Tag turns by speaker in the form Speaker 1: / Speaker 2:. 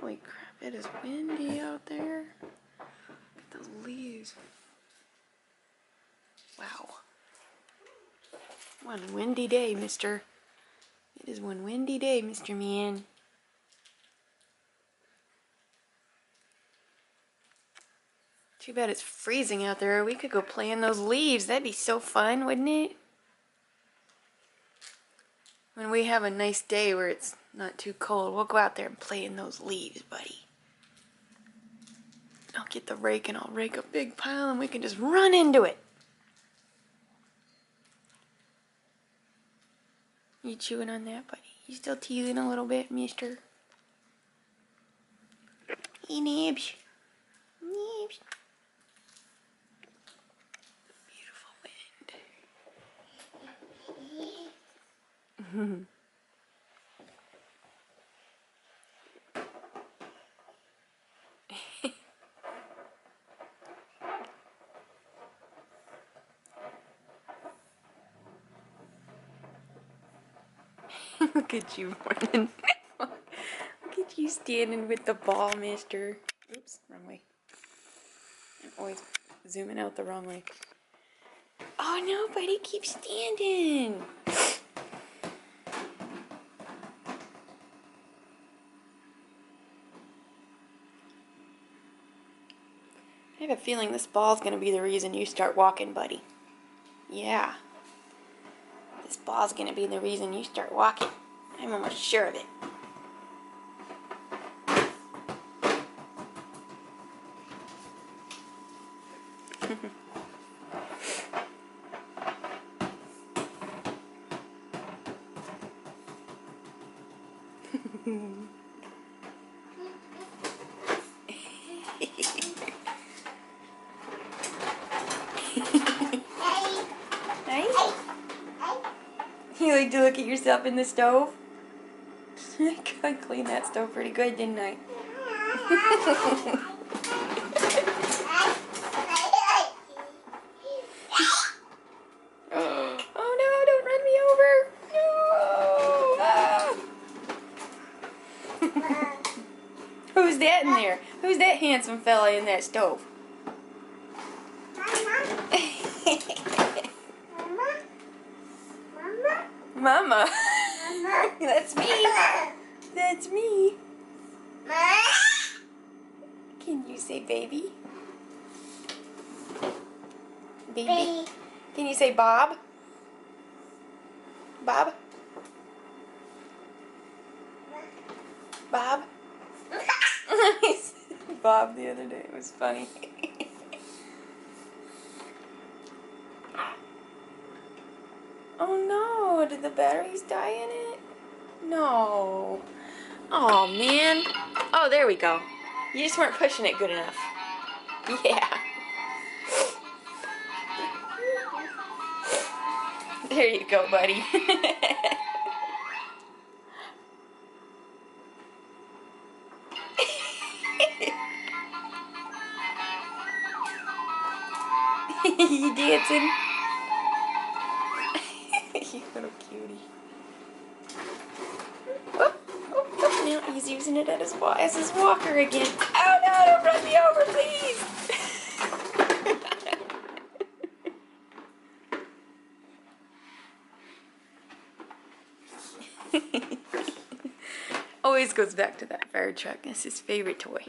Speaker 1: Holy crap, it is windy out there. Look at those leaves. Wow. One windy day, mister. It is one windy day, Mr. Man. Too bad it's freezing out there. We could go play in those leaves. That'd be so fun, wouldn't it? When we have a nice day where it's not too cold, we'll go out there and play in those leaves, buddy. I'll get the rake and I'll rake a big pile and we can just run into it. You chewing on that, buddy? You still teasing a little bit, mister? Hey, Nibs. Nibs. Beautiful wind. Look at you running. Look at you standing with the ball, mister. Oops, wrong way. I'm always zooming out the wrong way. Oh no, buddy, keep standing. I have a feeling this ball's gonna be the reason you start walking, buddy. Yeah. This ball's gonna be the reason you start walking. I'm almost sure of it. Hey? You like to look at yourself in the stove? I cleaned that stove pretty good, didn't I? Oh no, don't run me over! No! Ah. Who's that in there? Who's that handsome fella in that stove? Mama. That's me. That's me. Can you say baby? Baby. Can you say Bob? Bob? Bob? I said Bob the other day. It was funny. Oh no, did the batteries die in it? No. Oh man. Oh, there we go. You just weren't pushing it good enough. Yeah. There you go, buddy. You dancing? You little cutie. Oh, oh, oh, now he's using it as his walker again. Oh no, don't run me over, please. Always goes back to that fire truck. It's his favorite toy.